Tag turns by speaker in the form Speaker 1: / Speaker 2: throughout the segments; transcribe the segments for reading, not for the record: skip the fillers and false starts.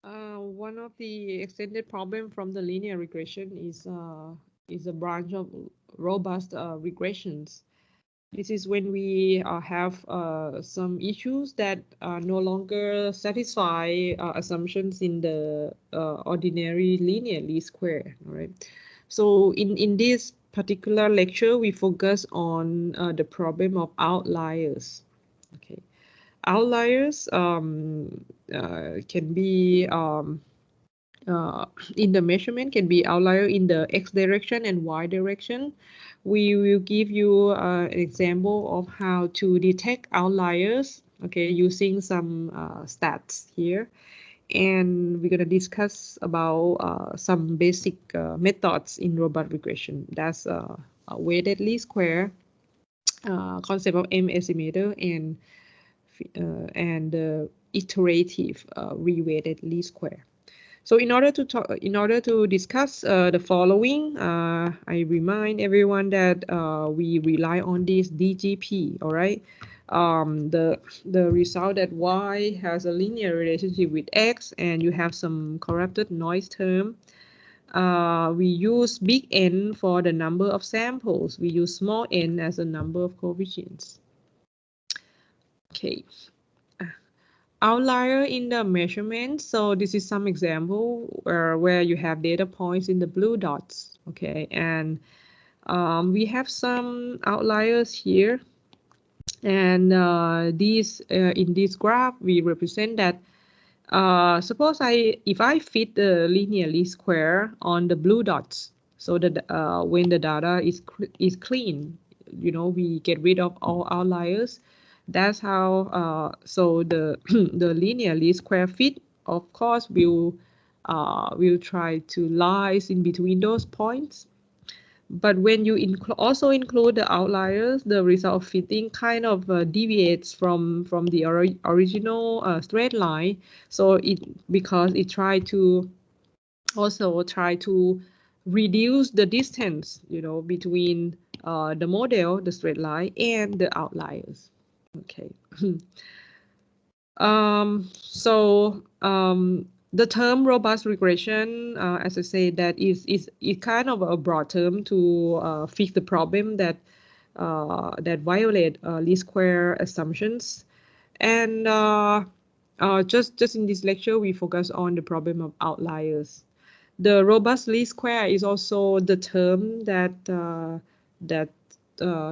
Speaker 1: One of the extended problem from the linear regression is a branch of robust regressions. This is when we have some issues that no longer satisfy assumptions in the ordinary linear least square. All right. So in this particular lecture, we focus on the problem of outliers. Okay. Outliers can be in the measurement can be outlier in the x direction and y direction. We will give you an example of how to detect outliers, okay, using some stats here. And we're going to discuss about some basic methods in robust regression. That's a weighted least square, concept of M estimator, and iterative reweighted least square. So in order to discuss the following, I remind everyone that we rely on this DGP. All right, the result that y has a linear relationship with x, and you have some corrupted noise term. We use big N for the number of samples. We use small n as a number of coefficients. Okay. Outlier in the measurement. So this is some example where you have data points in the blue dots. Okay, and we have some outliers here, and these in this graph we represent that. Suppose if I fit the linear least square on the blue dots, so that when the data is clean, you know, we get rid of all outliers. That's how so the the linear least square fit, of course, will try to lies in between those points. But when you also include the outliers, the result of fitting kind of deviates from the original straight line. So because it also try to reduce the distance, you know, between the model, the straight line, and the outliers. Okay. The term robust regression, as I say, that is kind of a broad term to fix the problem that violate least square assumptions. And just in this lecture, we focus on the problem of outliers. The robust least square is also the term that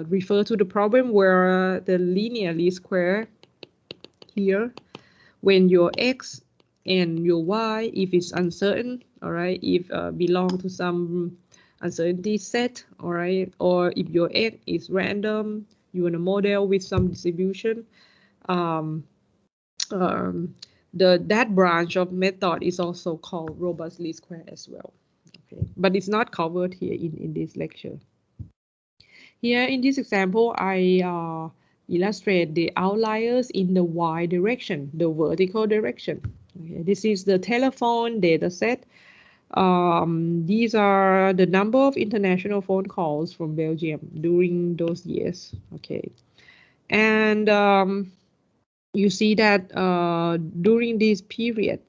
Speaker 1: refer to the problem where the linear least square here, when your x and your y, if it's uncertain, all right, if belong to some uncertainty set, all right, or if your x is random, you want a model with some distribution, that branch of method is also called robust least square as well. Okay, but it's not covered here in this lecture. Here in this example, I illustrate the outliers in the y direction, the vertical direction. Okay, this is the telephone data set. These are the number of international phone calls from Belgium during those years. Okay, and you see that during this period,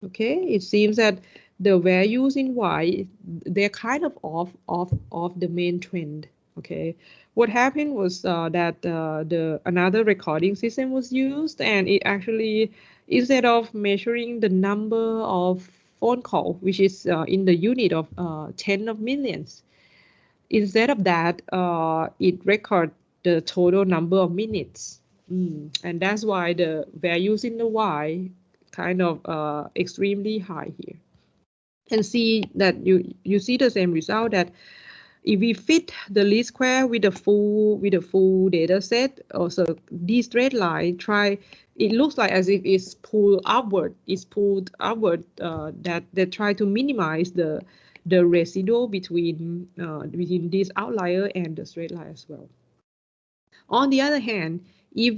Speaker 1: okay, it seems that the values in y, they're kind of off the main trend. Okay, what happened was that another recording system was used, and it actually, instead of measuring the number of phone call, which is in the unit of 10 of millions, instead of that, it record the total number of minutes. And that's why the values in the y kind of extremely high here. And see that you see the same result, that if we fit the least square with a full data set, also this straight line it looks like as if it's pulled upward. It's pulled upward, that they try to minimize the residual between this outlier and the straight line as well. On the other hand, if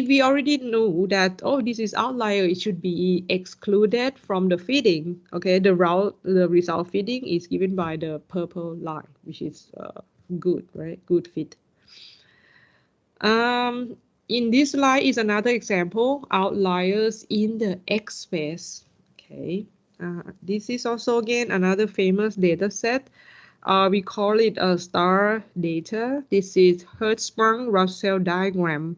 Speaker 1: we already know that, oh, this is outlier, it should be excluded from the fitting. Okay, the result fitting is given by the purple line, which is good, right? Good fit. In this slide is another example, outliers in the X space. Okay, this is also again another famous data set. We call it a star data. This is Hertzsprung-Russell diagram.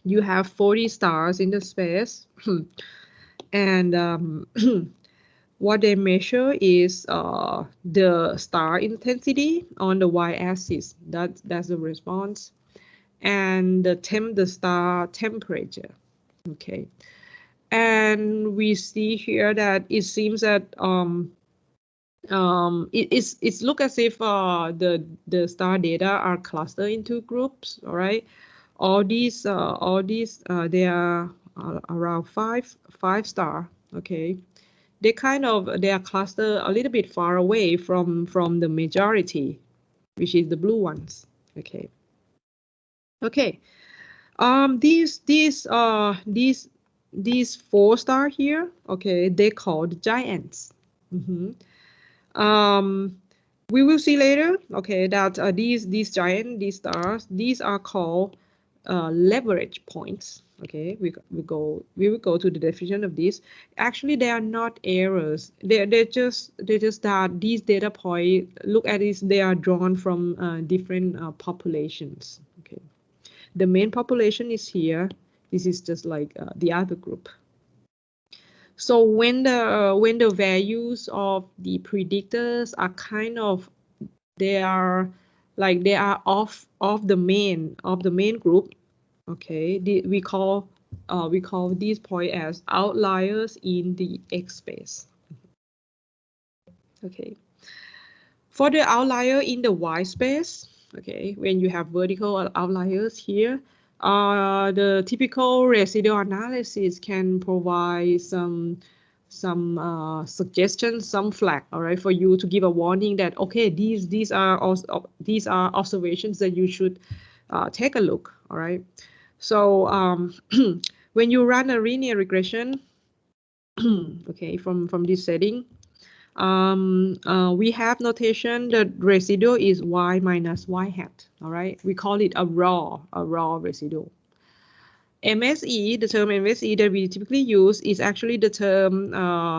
Speaker 1: You have 40 stars in the space, and what they measure is the star intensity on the y-axis. That's the response, and the star temperature. Okay, and we see here that it seems that it's look as if the star data are clustered into groups. All right, all these they are around five star. Okay, they are clustered a little bit far away from the majority, which is the blue ones. Okay. These 4 star here, okay, they called giants. We will see later, okay, that these stars, these are called leverage points. Okay, we will go to the definition of this. Actually, they are not errors. They're just that these data points, look at this, they are drawn from different populations. Okay, the main population is here. This is just like the other group. So when the values of the predictors are they are off the main group. Okay, we call these points as outliers in the X space. Okay, for the outlier in the Y space, okay, when you have vertical outliers here, the typical residual analysis can provide some suggestions, some flag, all right, for you to give a warning that okay, these are observations that you should take a look. All right, so when you run a linear regression, okay, from this setting, we have notation that residual is y minus y hat. All right, we call it a raw residual. MSE, the term MSE that we typically use is actually the term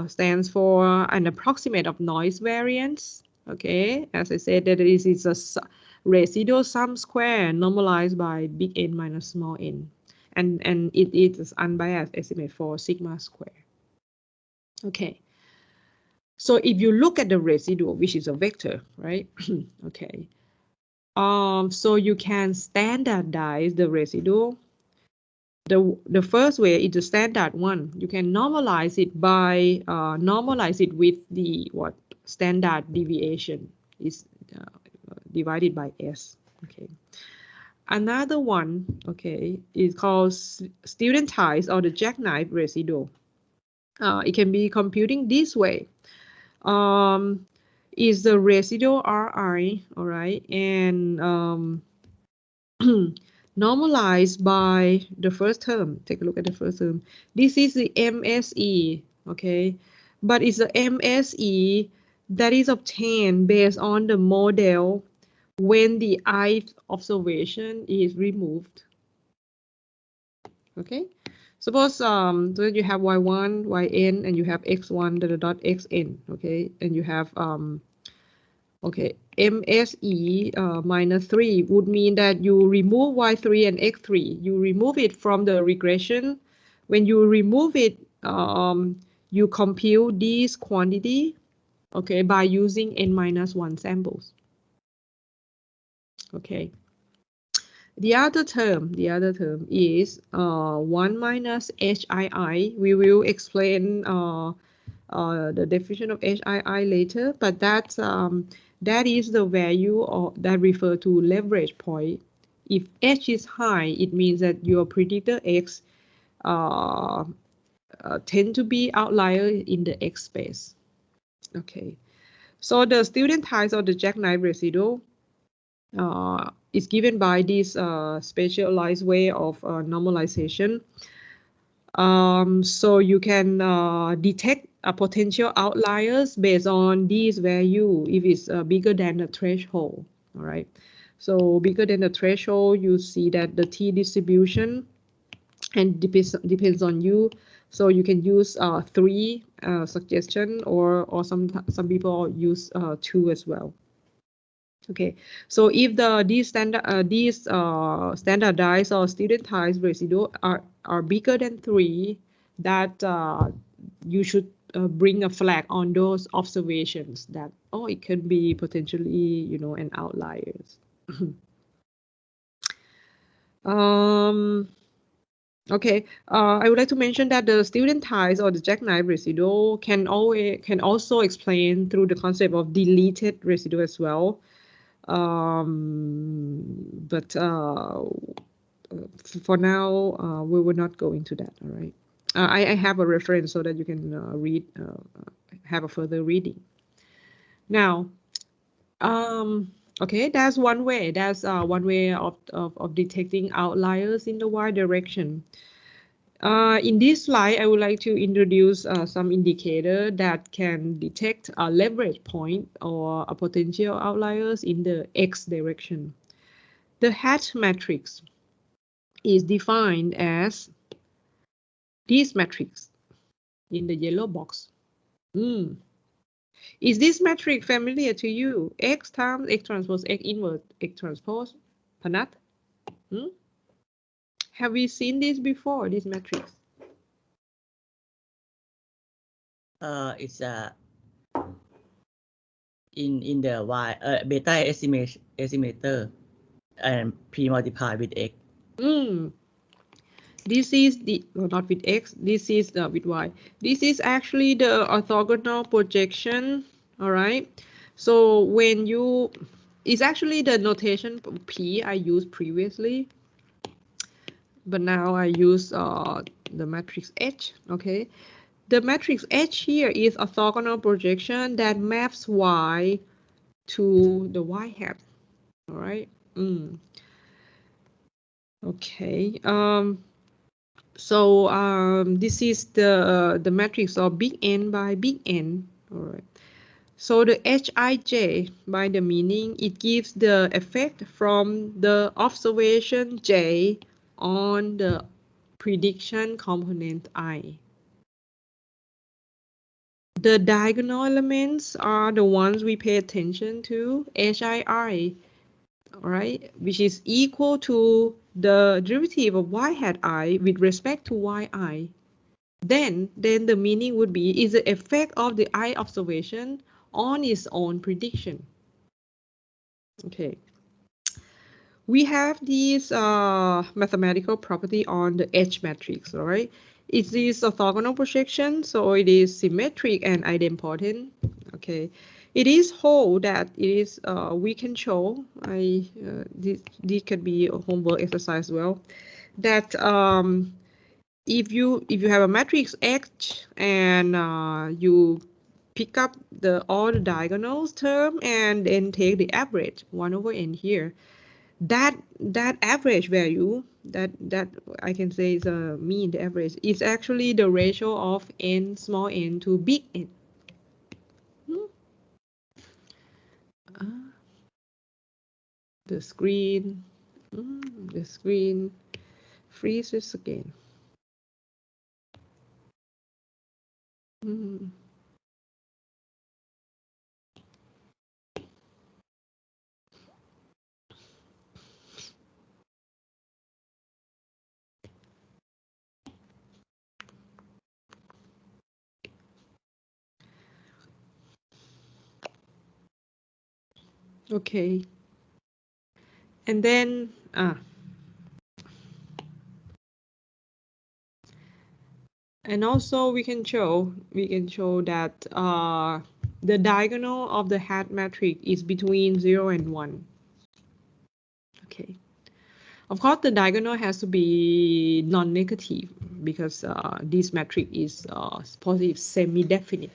Speaker 1: stands for an approximate of noise variance. Okay, as I said, that is a residual sum square normalized by big N minus small n, and it is unbiased estimate for sigma square. Okay, so if you look at the residual, which is a vector, right? Okay, so you can standardize the residual. The first way is the standard one. You can normalize it by normalize it with the standard deviation is divided by S. Okay. Another one, okay, is called studentized or the Jackknife Residual. It can be computing this way. Is the residual Ri, all right, and normalized by the first term. Take a look at the first term. This is the MSE, okay? But it's the MSE that is obtained based on the model when the ith observation is removed. Okay? Suppose so you have y1, yn, and you have x1 xn, okay? And you have okay, MSE minus 3 would mean that you remove y3 and x3. You remove it from the regression. When you remove it, you compute this quantity, okay, by using n minus 1 samples. Okay. The other term is 1 minus HII. We will explain the definition of HII later, but that's that is the value that refer to leverage point. If H is high, it means that your predictor X tend to be outlier in the X space. Okay, so the studentized or the Jackknife Residual is given by this specialized way of normalization. So you can detect potential outliers based on these value if it's bigger than the threshold. All right, so bigger than the threshold, you see that the t distribution and depends on you. So you can use 3 suggestion, or some people use 2 as well. Okay, so if these standardized or studentized residual are bigger than 3, that you should bring a flag on those observations that, oh, it could be potentially, you know, an outliers. Okay, I would like to mention that the studentized or the jackknife residual can also explain through the concept of deleted residual as well. But for now, we will not go into that. All right. I have a reference so that you can read, have a further reading. Now, okay, that's one way. That's one way of detecting outliers in the y direction. In this slide, I would like to introduce some indicator that can detect a leverage point or a potential outliers in the x direction. The hat matrix is defined as this matrix in the yellow box. Is this matrix familiar to you? X times X transpose X inverse X transpose. Panat? Have we seen this before, this matrix?
Speaker 2: It's in the y beta estimator and p multiplied with x.
Speaker 1: This is the, no, not with x, this is with y. This is actually the orthogonal projection. All right, so when you, it's actually the notation p I used previously, but now I use the matrix H. Okay, the matrix H here is orthogonal projection that maps y to the y hat. All right. Okay. So this is the matrix of big N by big N. All right. So the Hij by the meaning, it gives the effect from the observation J on the prediction component I. The diagonal elements are the ones we pay attention to, Hii, all right, which is equal to the derivative of y hat I with respect to yi. Then the meaning would be is the effect of the I observation on its own prediction. Okay. We have this mathematical property on the H matrix, all right? It is orthogonal projection, so it is symmetric and idempotent. Okay, it is whole that it is we can show. This could be a homework exercise as well. That if you have a matrix X and you pick up all the diagonals term and then take the average 1/n here. That average value that I can say is a mean, the average is actually the ratio of n small n to big N. The screen freezes again. Okay, and then and also we can show that the diagonal of the hat matrix is between 0 and 1. Okay, of course the diagonal has to be non-negative because this matrix is positive semi-definite.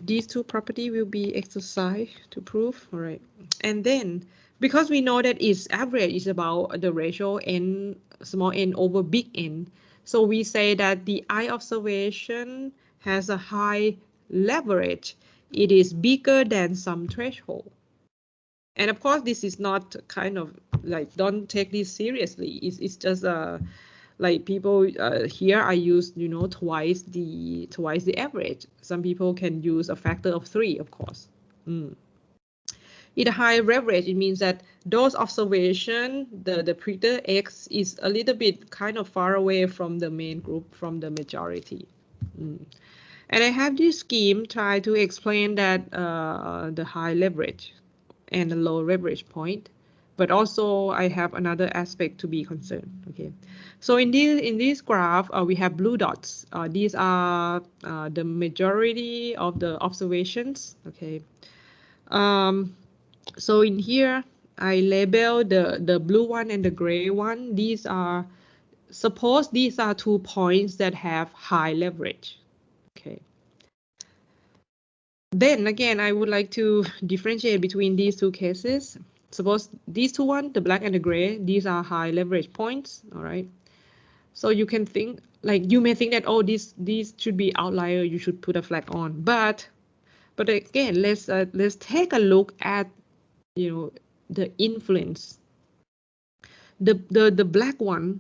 Speaker 1: These two properties will be exercised to prove. All right, and then because we know that its average is about the ratio n small n over big N, so we say that the I observation has a high leverage. It is bigger than some threshold. And of course, this is not kind of like don't take this seriously. It's just like people here I use, you know, twice the average. Some people can use a factor of 3, of course. In a high leverage, it means that those observation, the predictor X is a little bit kind of far away from the main group, from the majority. And I have this scheme try to explain that the high leverage and the low leverage point, but also I have another aspect to be concerned. Okay, so in this graph we have blue dots. These are the majority of the observations. Okay, so in here I label the blue one and the gray one. These are, suppose these are 2 points that have high leverage. Okay. Then again, I would like to differentiate between these 2 cases. Suppose these 2 ones, the black and the gray, these are high leverage points. All right. So you can think, like, you may think that, oh, these should be outlier, you should put a flag on. But again, let's take a look at, you know, the influence. The black one,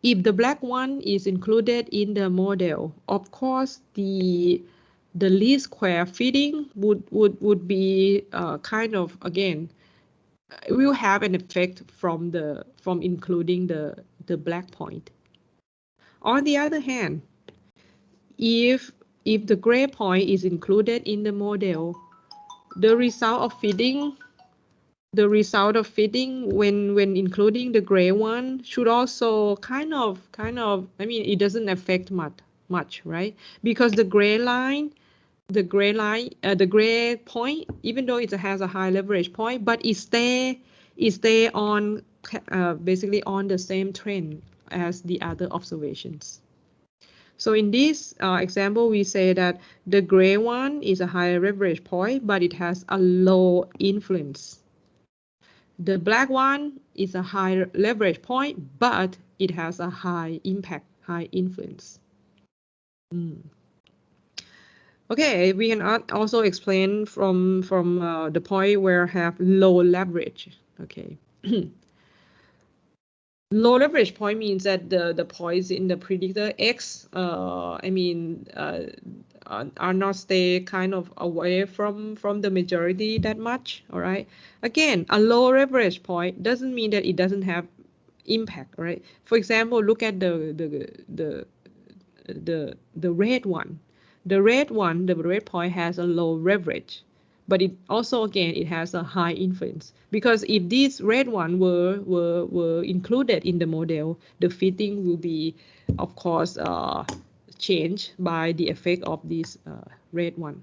Speaker 1: if the black one is included in the model, of course the least square fitting would be kind of, again, will have an effect from including the black point. On the other hand, if the gray point is included in the model, the result of fitting when including the gray one should also kind of, I mean, it doesn't affect much, right? Because the gray point, even though it has a high leverage point, but it stay on basically on the same trend as the other observations. So in this example, we say that the gray one is a higher leverage point, but it has a low influence. The black one is a higher leverage point, but it has a high impact, high influence. Okay, we can also explain from the point where have low leverage. Okay. Low leverage point means that the points in the predictor X, are not stay kind of away from the majority that much. All right. Again, a low leverage point doesn't mean that it doesn't have impact. Right. For example, look at the red one. The red point has a low leverage. But it also, again, it has a high influence, because if this red one were included in the model, the fitting will be, of course, changed by the effect of this red one.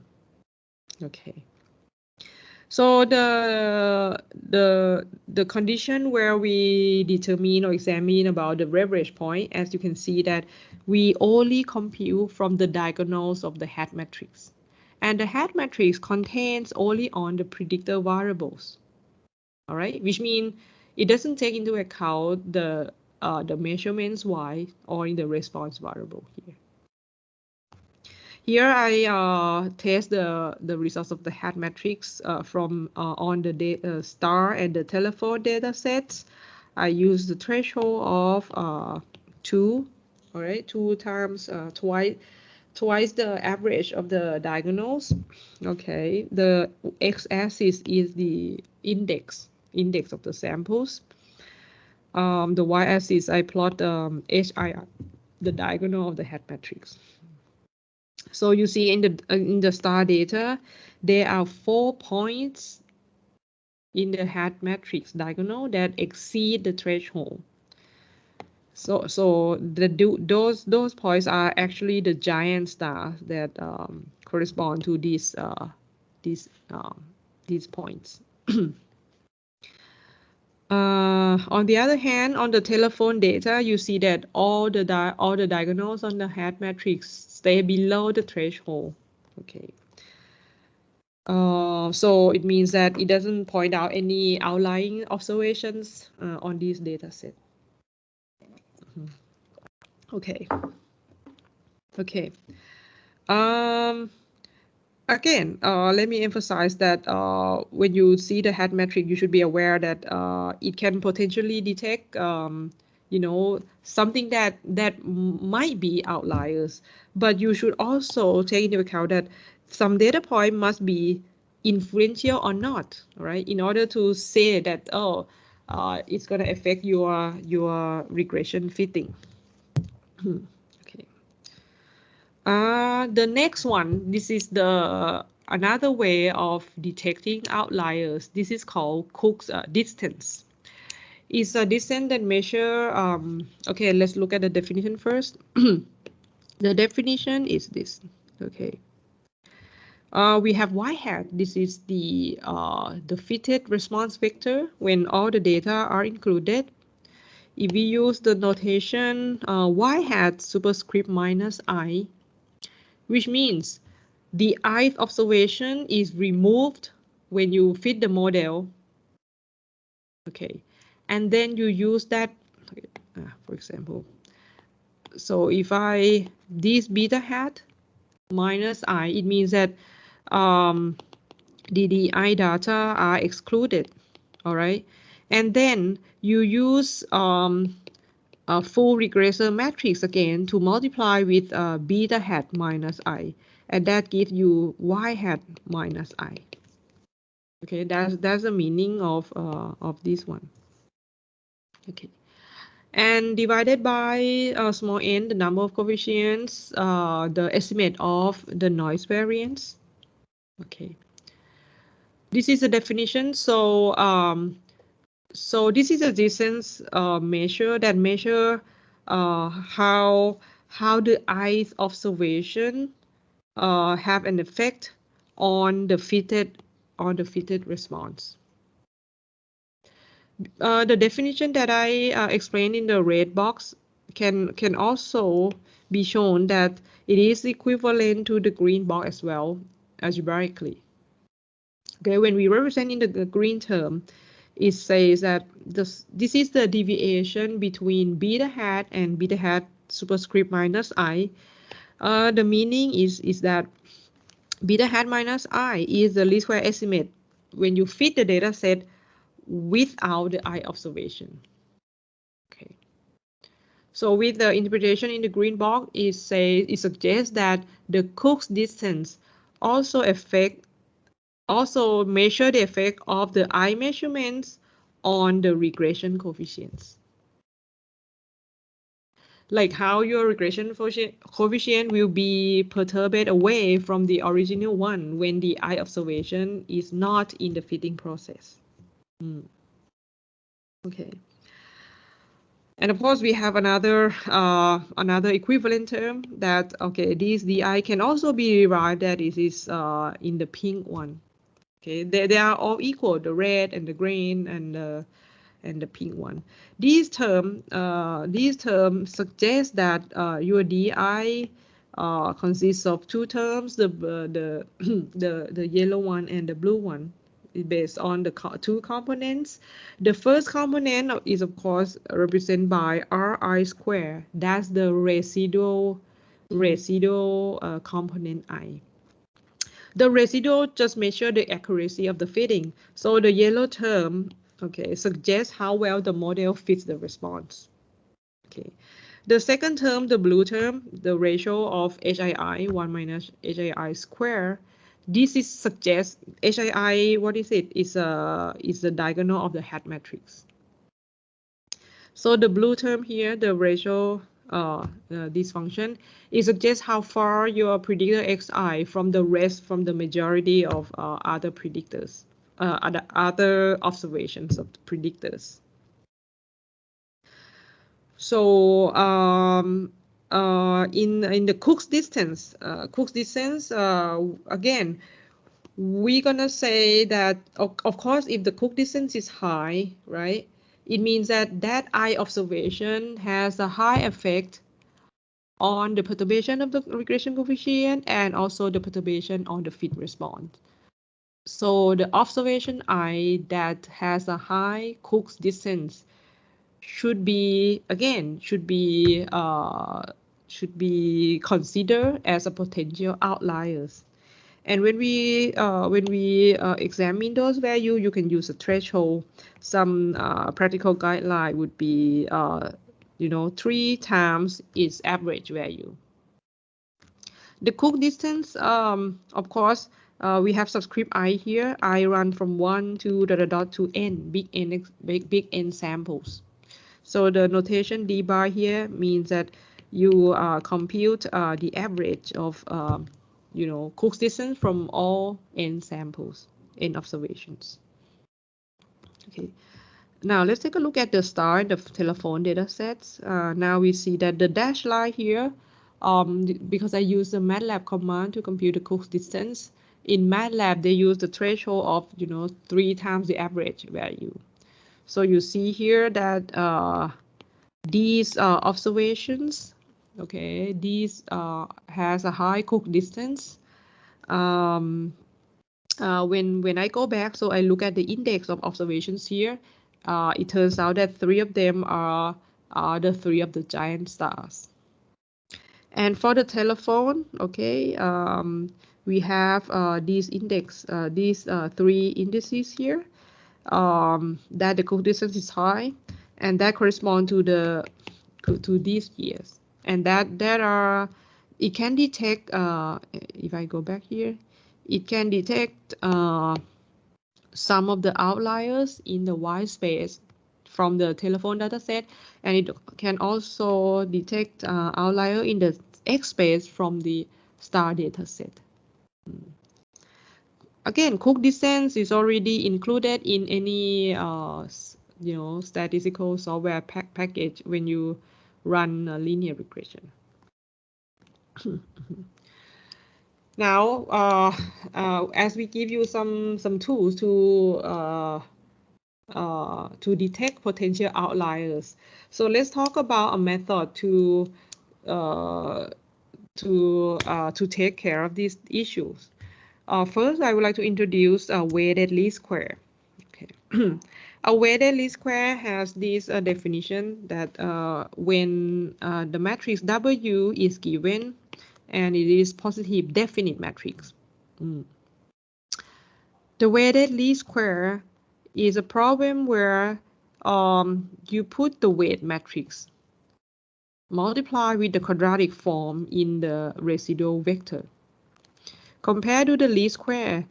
Speaker 1: Okay. So the condition where we determine or examine about the leverage point, as you can see that we only compute from the diagonals of the hat matrix. And the hat matrix contains only on the predictor variables. All right, which means it doesn't take into account the measurements Y or in the response variable here. Here I test the results of the hat matrix from on the star and the telephone data sets. I use the threshold of 2, all right, 2 times twice the average of the diagonals. Okay, the x-axis is the index of the samples. The y-axis I plot HIR, the diagonal of the hat matrix. So you see in the star data, there are 4 points in the hat matrix diagonal that exceed the threshold. So those points are actually the giant stars that correspond to these points. On the other hand, on the telephone data, you see that all the diagonals on the hat matrix stay below the threshold. Okay. So it means that it doesn't point out any outlying observations on this data set. Okay. Okay. again, let me emphasize that when you see the hat metric, you should be aware that it can potentially detect, you know, something that might be outliers. But you should also take into account that some data point must be influential or not, right? In order to say that, oh, it's going to affect your regression fitting. Okay. The next one, this is the another way of detecting outliers. This is called Cook's distance. It's a distance that measure. Okay, let's look at the definition first. The definition is this. Okay. We have y hat. This is the fitted response vector when all the data are included. If we use the notation y hat superscript minus I, which means the ith observation is removed when you fit the model. Okay, and then you use that, for example. So if this beta hat minus I, it means that the I data are excluded. All right, and then you use a full regressor matrix again to multiply with beta hat minus I, and that gives you y hat minus I. Okay, that's the meaning of this one. Okay, and divided by small n, the number of coefficients, the estimate of the noise variance. Okay, this is a definition. So so this is a distance measure that measure how the ith observation have an effect on the fitted response. The definition that I explained in the red box can also be shown that it is equivalent to the green box as well, algebraically. Okay, when we represent in the green term, it says that this is the deviation between beta hat and beta hat superscript minus I. The meaning is that beta hat minus I is the least square estimate when you fit the data set without the I observation. Okay. So with the interpretation in the green box, it suggests that the Cook's distance also measure the effect of the I measurements on the regression coefficients. Like how your regression coefficient will be perturbed away from the original one when the I observation is not in the fitting process. Okay. And of course, we have another equivalent term that, okay, this DI can also be derived that it is in the pink one. Okay, they are all equal, the red and the green and the pink one. These terms suggest that your DI consists of two terms, the yellow one and the blue one, based on the two components. The first component is of course represented by Ri square. That's the residual component I. The residual just measure the accuracy of the fitting. So the yellow term, okay, suggests how well the model fits the response. Okay. The second term, the blue term, the ratio of HII 1 minus HII square. This is suggests HII. What is it? Is the diagonal of the hat matrix. So the blue term here, the ratio, this function, it suggests how far your predictor xi from the majority of other predictors, other observations of the predictors. So in the Cook's distance, again, we're gonna say that of course if the Cook distance is high, right? It means that I observation has a high effect on the perturbation of the regression coefficient and also the perturbation on the fit response. So the observation I that has a high Cook's distance should be considered as a potential outliers. And when we examine those values, you can use a threshold. Some practical guideline would be 3 times its average value. The Cook distance, of course, we have subscript I here. I run from 1 to to n, big n samples. So the notation d bar here means that you compute the average of Cook's distance from all n samples, n observations. Okay. Now let's take a look at the star and the telephone data sets. Now we see that the dashed line here, because I use the MATLAB command to compute the Cook's distance. In MATLAB, they use the threshold of 3 times the average value. So you see here that these observations, okay, these has a high Cook distance. When I go back, so I look at the index of observations here. It turns out that 3 of them are the 3 of the giant stars. And for the telephone, okay, we have these 3 indices here, that the Cook distance is high, and that correspond to these years, and that it can detect. If I go back here, it can detect some of the outliers in the white space from the telephone dataset, and it can also detect outlier in the X space from the star dataset. Again, Cook distance is already included in any statistical software package when you run a linear regression. Now, as we give you some tools to detect potential outliers, so let's talk about a method to take care of these issues. First, I would like to introduce a weighted least square. Okay. A weighted least square has this definition that when the matrix W is given and it is positive definite matrix. The weighted least square is a problem where you put the weight matrix, multiply with the quadratic form in the residual vector. Compared to the least square,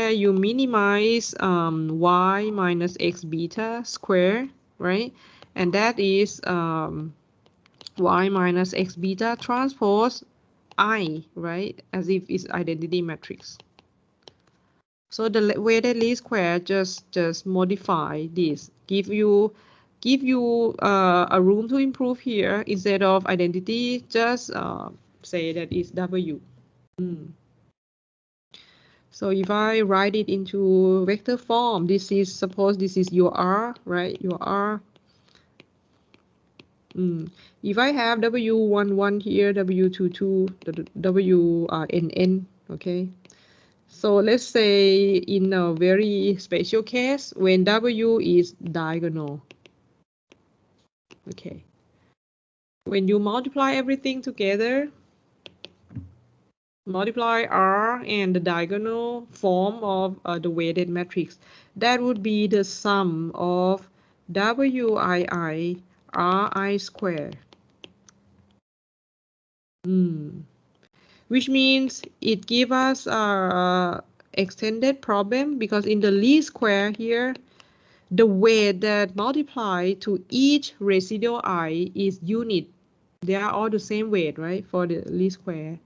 Speaker 1: you minimize y minus x beta square, right? And that is y minus x beta transpose I, right? As if it's identity matrix. So the weighted least square just modify this, give you a room to improve here. Instead of identity, just say that it's W. So if I write it into vector form, suppose this is your R, right? Your R. If I have W11 here, W22, WNN, okay? So let's say in a very special case, when W is diagonal, okay? When you multiply everything together, multiply R and the diagonal form of the weighted matrix, that would be the sum of WII RI squared. Which means it gives us a extended problem, because in the least square here, the weight that multiply to each residual I is unit. They are all the same weight, right, for the least square.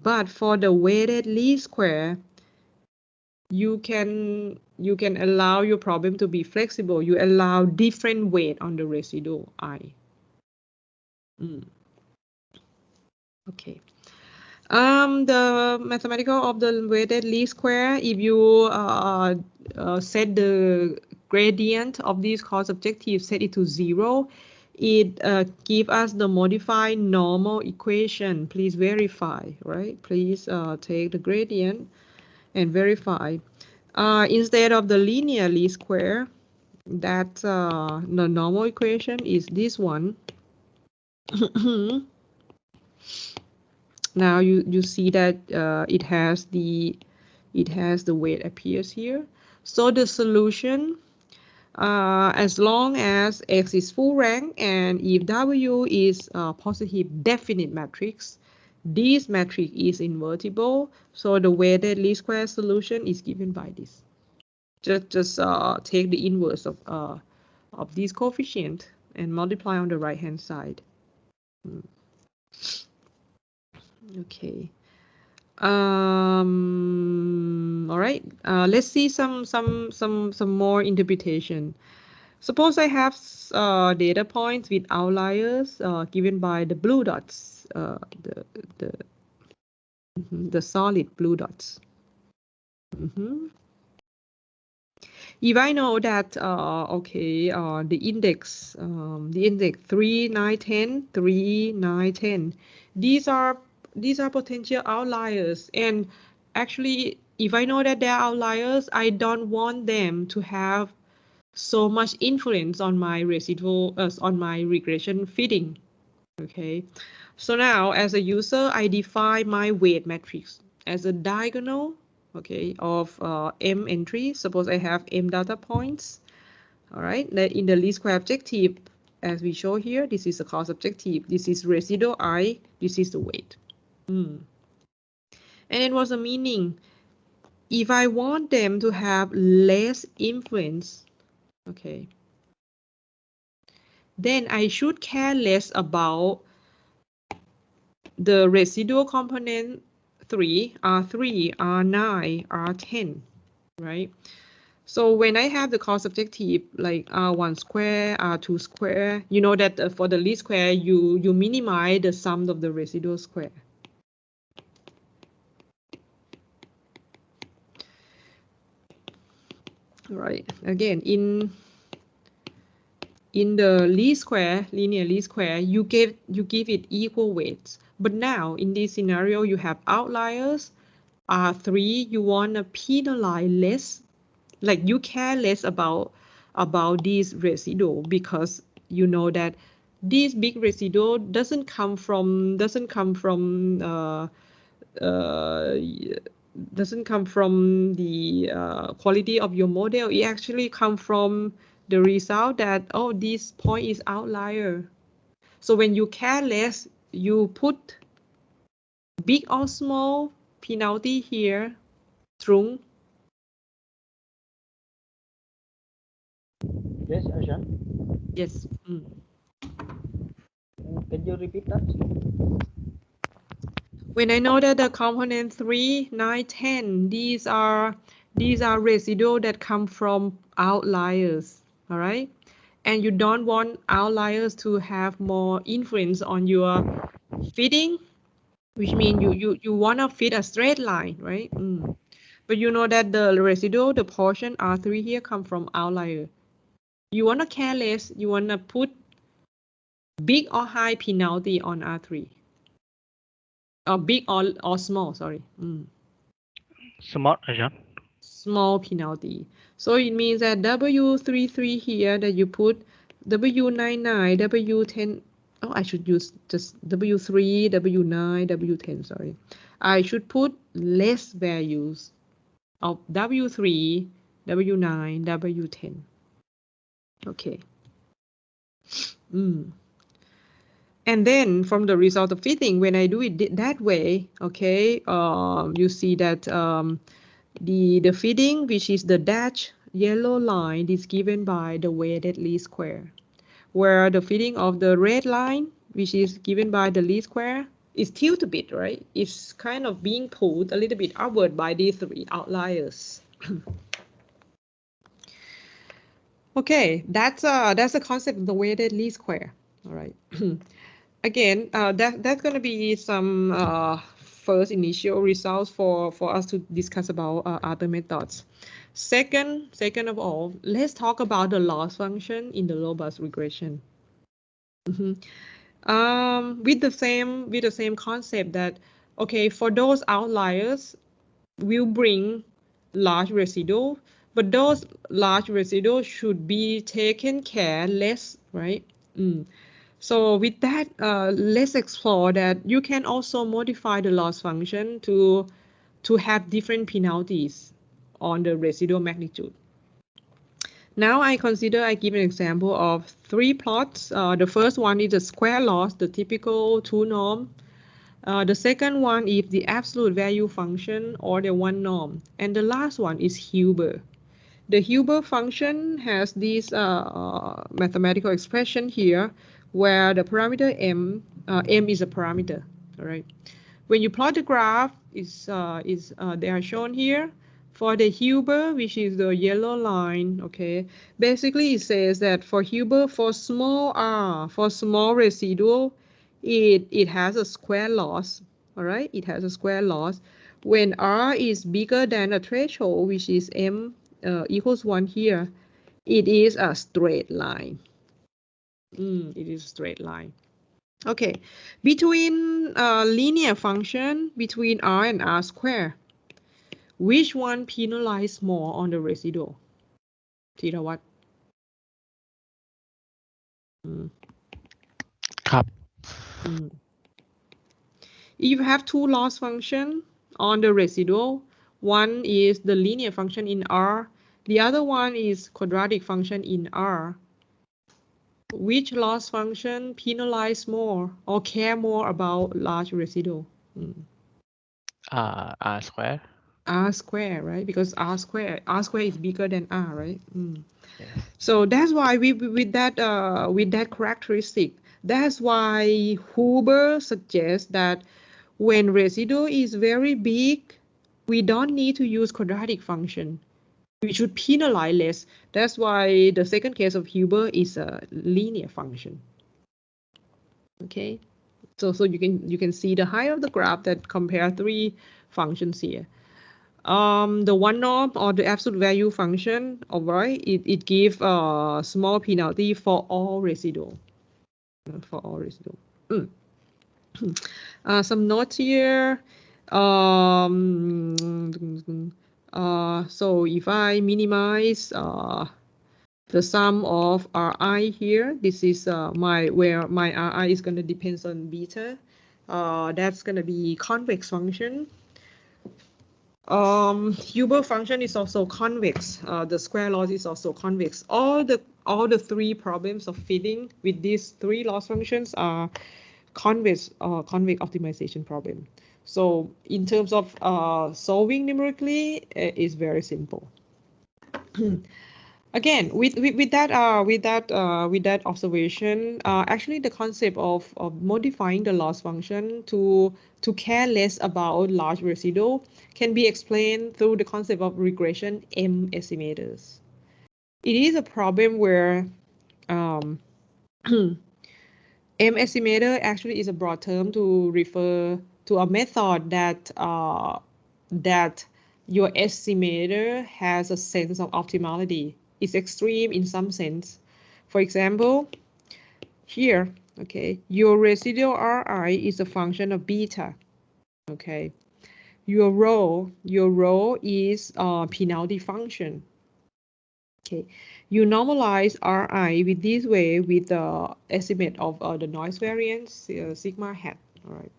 Speaker 1: But for the weighted least square, you can allow your problem to be flexible. You allow different weight on the residual I. Okay. The mathematical of the weighted least square, if you set the gradient of these cost objectives, set it to 0, it gives us the modified normal equation. Please verify, right? Please take the gradient and verify. Instead of the linear least square, that the normal equation is this one. Now you see that it has the weight appears here. So the solution, as long as X is full rank and if W is a positive definite matrix, this matrix is invertible. So the weighted least square solution is given by this. Just take the inverse of this coefficient and multiply on the right hand side. Okay. All right. Let's see some more interpretation. Suppose I have data points with outliers given by the blue dots, the solid blue dots. If I know that the index 3, 9, 10, 3, 9, 10, these are potential outliers, and actually if I know that they are outliers, I don't want them to have so much influence on my residual on my regression fitting. Okay, so now as a user I define my weight matrix as a diagonal, okay, of m entries. Suppose I have m data points. All right, in the least square objective, as we show here, this is the cost objective, this is residual I, this is the weight. And then what's the meaning? If I want them to have less influence, okay, then I should care less about the residual component 3, R3, R9, R10, right? So when I have the cost objective like R1 square, R2 square, you know that for the least square, you minimize the sum of the residual square. All right, again, in the least square, linear least square, you give it equal weights. But now in this scenario, you have outliers. R3, you want to penalize less, like you care less about these residual, because you know that this big residual doesn't come from the quality of your model. It actually comes from the result that, oh, this point is outlier. So when you care less, you put big or small penalty here, Trung.
Speaker 2: Yes, Ashan.
Speaker 1: Yes.
Speaker 2: Can you repeat that?
Speaker 1: When I know that the component 3, 9, 10, these are residual that come from outliers, all right? And you don't want outliers to have more influence on your fitting, which means you want to fit a straight line, right? But you know that the residual, the portion R3 here come from outlier. You want to care less, you want to put big or high penalty on R3. Or big or small, sorry.
Speaker 3: Small, Ajahn.
Speaker 1: Small penalty. So it means that W33 here that you put W99, W10. Oh, I should use just W3, W9, W10, sorry. I should put less values of W3, W9, W10. Okay. And then from the result of fitting, when I do it that way, okay, you see that the fitting, which is the dashed yellow line, is given by the weighted least square, where the fitting of the red line, which is given by the least square, is tilted a bit, right? It's kind of being pulled a little bit upward by these 3 outliers. Okay, that's a concept of the weighted least square. All right. Again, that's going to be some first initial results for us to discuss about other methods. Second of all, let's talk about the loss function in the robust regression. With the same concept that, okay, for those outliers, we'll bring large residual, but those large residuals should be taken care less, right? So with that, let's explore that you can also modify the loss function to have different penalties on the residual magnitude. Now I give an example of 3 plots. The first one is the square loss, the typical 2 norm. The second one is the absolute value function or the 1 norm. And the last one is Hilbert. The Hilbert function has this mathematical expression here where the parameter m is a parameter, all right? When you plot the graph, they are shown here. For the Hilbert, which is the yellow line, okay, basically it says that for Hilbert, for small r, for small residual, it has a square loss, all right? It has a square loss. When r is bigger than a threshold, which is m equals 1 here, it is a straight line. It is a straight line. Okay, between linear function between r and r square, which one penalizes more on the residual? Thiravat?
Speaker 3: ครับ
Speaker 1: If you have 2 loss functions on the residual, one is the linear function in R, the other one is quadratic function in R. Which loss function penalize more or care more about large residual?
Speaker 3: R square
Speaker 1: R square, right? Because R square is bigger than R, right?
Speaker 3: yes.
Speaker 1: So that's why with that characteristic, that's why Huber suggests that when residual is very big, we don't need to use quadratic function. We should penalize less. That's why the second case of Huber is a linear function. Okay, so you can see the height of the graph that compare 3 functions here. The 1 norm or the absolute value function, all right, it gives a small penalty for all residual. Some notes here. So if I minimize the sum of Ri here, this is where my Ri is going to depend on beta. That's going to be convex function. Hilbert function is also convex. The square loss is also convex. All the 3 problems of fitting with these 3 loss functions are convex optimization problem. So in terms of solving numerically, it's very simple. Again, with that observation, actually the concept of modifying the loss function to care less about large residual can be explained through the concept of regression M estimators. It is a problem where M estimator actually is a broad term to refer to a method that your estimator has a sense of optimality. It's extreme in some sense. For example, here, okay, your residual Ri is a function of beta. Okay, your rho is a penalty function. Okay, you normalize Ri with this way with the estimate of the noise variance sigma hat. All right.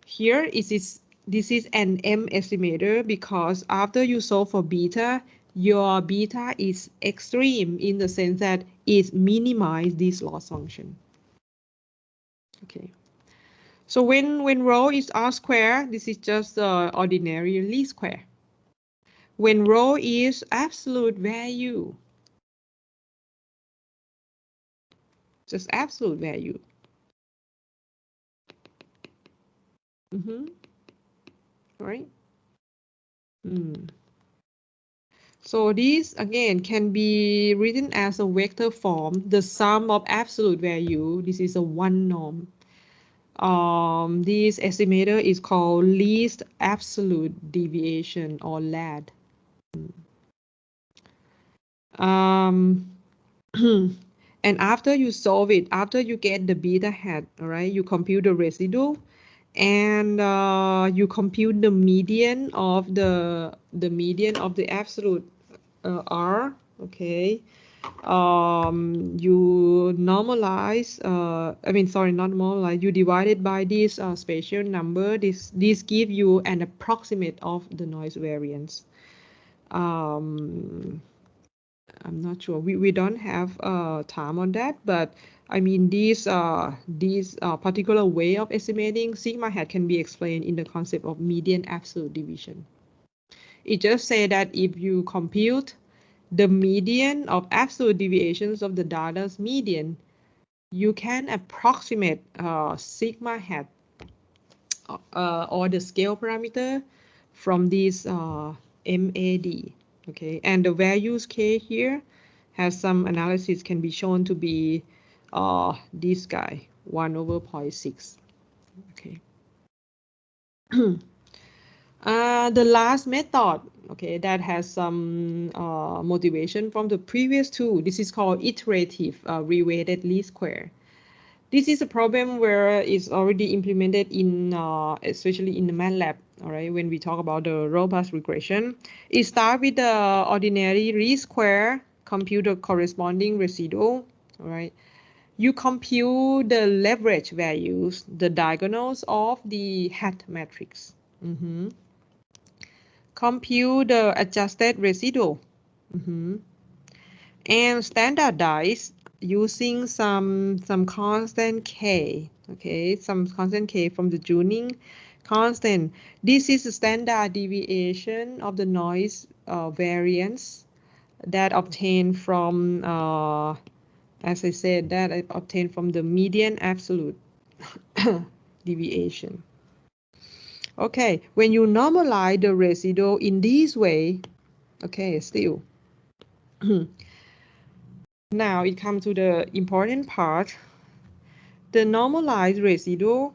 Speaker 1: Here this is an M estimator because after you solve for beta, your beta is extreme in the sense that it minimizes this loss function. Okay. So when rho is R square, this is just the ordinary least square. When rho is absolute value, just absolute value. Right? So this again can be written as a vector form. The sum of absolute value. This is a 1 norm. This estimator is called least absolute deviation or LAD. And after you solve it, after you get the beta hat, all right, you compute the residual, and you compute the median of the absolute R. Okay, you normalize, not normalize, you divide it by this spatial number. This give you an approximate of the noise variance. I'm not sure. We don't have time on that, but I mean these particular way of estimating sigma hat can be explained in the concept of median absolute division. It just say that if you compute the median of absolute deviations of the data's median, you can approximate sigma hat or the scale parameter from this MAD. Okay, and the values K here has some analysis can be shown to be this guy 1/0.6. Okay. The last method, okay, that has some motivation from the previous two. This is called iterative reweighted least square. This is a problem where it's already implemented in, especially in the MATLAB. All right, when we talk about the robust regression, it starts with the ordinary least square, compute the corresponding residual. All right, you compute the leverage values, the diagonals of the hat matrix. Compute the adjusted residual, and standardize using some constant K, okay, some constant K from the tuning constant. This is a standard deviation of the noise variance that obtained from, as I said, that I obtained from the median absolute deviation. Okay, when you normalize the residual in this way, okay, still. Now it comes to the important part. The normalized residual,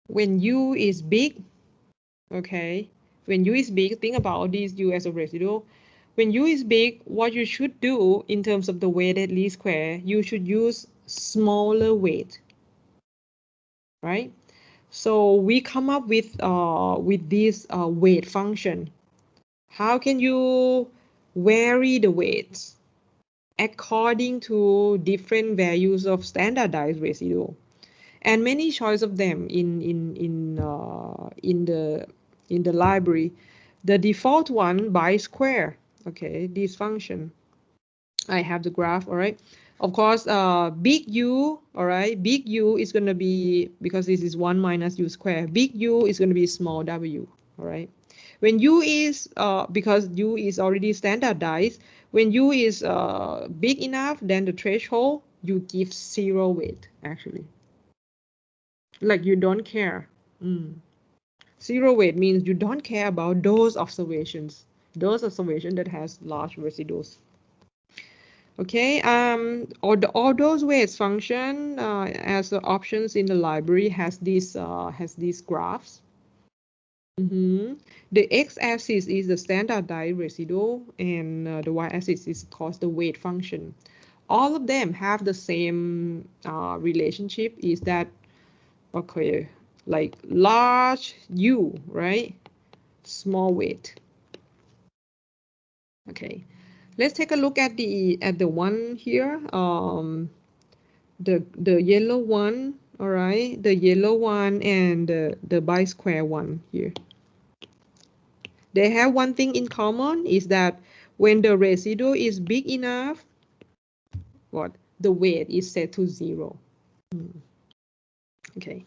Speaker 1: when U is big, okay, when U is big, think about this U as a residual. When U is big, what you should do in terms of the weighted least square, you should use smaller weight, right? So we come up with this weight function. How can you vary the weights according to different values of standardized residual? And many choice of them in the library. The default one by square, okay, this function. I have the graph, all right. Of course, big U, all right, big U is going to be, because this is 1 minus U squared, big U is going to be small w, all right. When U is, because U is already standardized, when U is big enough, then the threshold, you give 0 weight, actually. Like you don't care. 0 weight means you don't care about those observations that has large residuals. Okay, all those weights function as the options in the library has these graphs. The x-axis is the standardized residual, and the y-axis is, of course, the weight function. All of them have the same relationship, is that, okay, like large U, right? Small weight. Okay. Let's take a look at the one here. The yellow one, all right, the yellow one and the bi-square one here. They have one thing in common, is that when the residue is big enough, the weight is set to 0. Okay.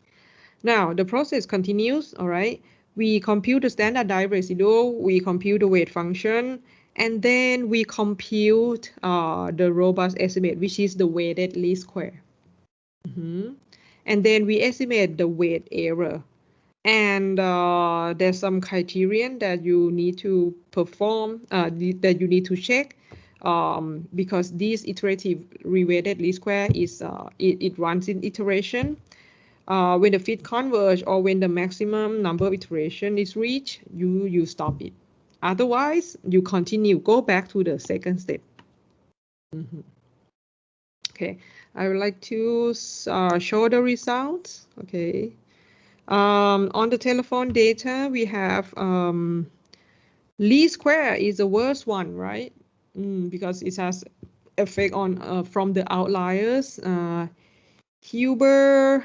Speaker 1: Now the process continues, all right. We compute the standardized residual, we compute the weight function, and then we compute the robust estimate, which is the weighted least square. And then we estimate the weight error. And there's some criterion that you need to perform, that you need to check, because this iterative reweighted least square is it runs in iteration. When the fit converge or when the maximum number of iteration is reached, you stop it. Otherwise, you continue, go back to the second step. Okay, I would like to show the results. Okay, on the telephone data, we have least square is the worst one, right? Because it has effect on from the outliers. Huber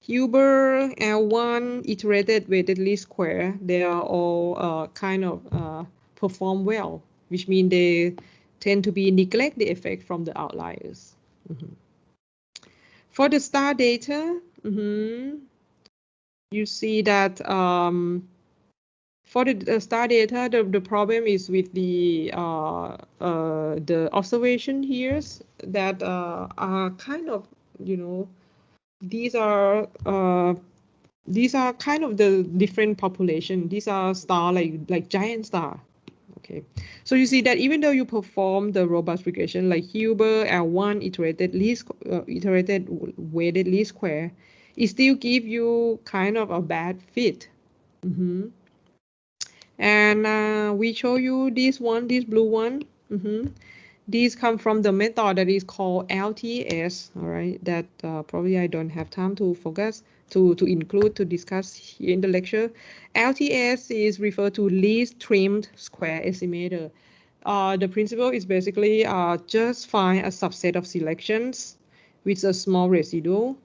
Speaker 1: L1 iterated weighted least square, they are all kind of perform well, which means they tend to be neglect the effect from the outliers. For the star data, you see that for the star data, the problem is with the observation here that are kind of, you know, these are kind of the different population. These are star like giant star. Okay, so you see that even though you perform the robust regression like Huber L1 iterated weighted least square, it still give you kind of a bad fit. And we show you this blue one. These come from the method that is called LTS. All right, that probably I don't have time to focus to discuss here in the lecture. LTS is referred to least trimmed square estimator. The principle is basically just find a subset of selections with a small residual.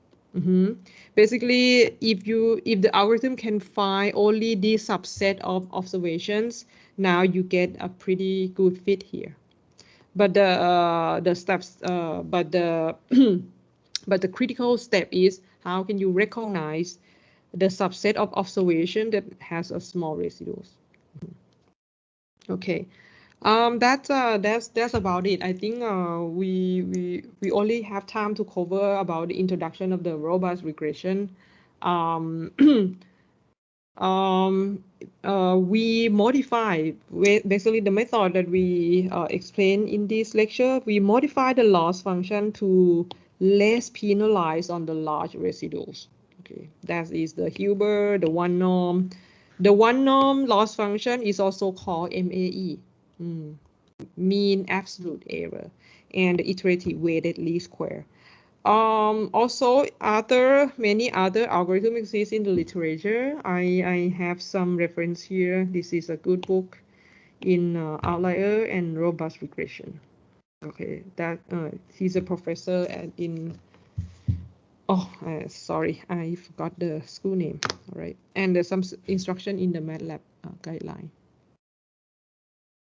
Speaker 1: Basically, if the algorithm can find only this subset of observations, now you get a pretty good fit here. But the steps, but the but the critical step is how can you recognize the subset of observation that has a small residuals. Okay. That's about it. I think we only have time to cover about the introduction of the robust regression. We modify basically the method that we explained in this lecture. We modify the loss function to less penalize on the large residuals. Okay, that is the Huber, the one norm. The one norm loss function is also called MAE, mean absolute error, and the iterative weighted least square. Also, many other algorithms exist in the literature. I have some reference here. This is a good book in Outlier and Robust Regression. Okay, that he's a professor sorry, I forgot the school name. All right, and there's some instruction in the MATLAB guideline.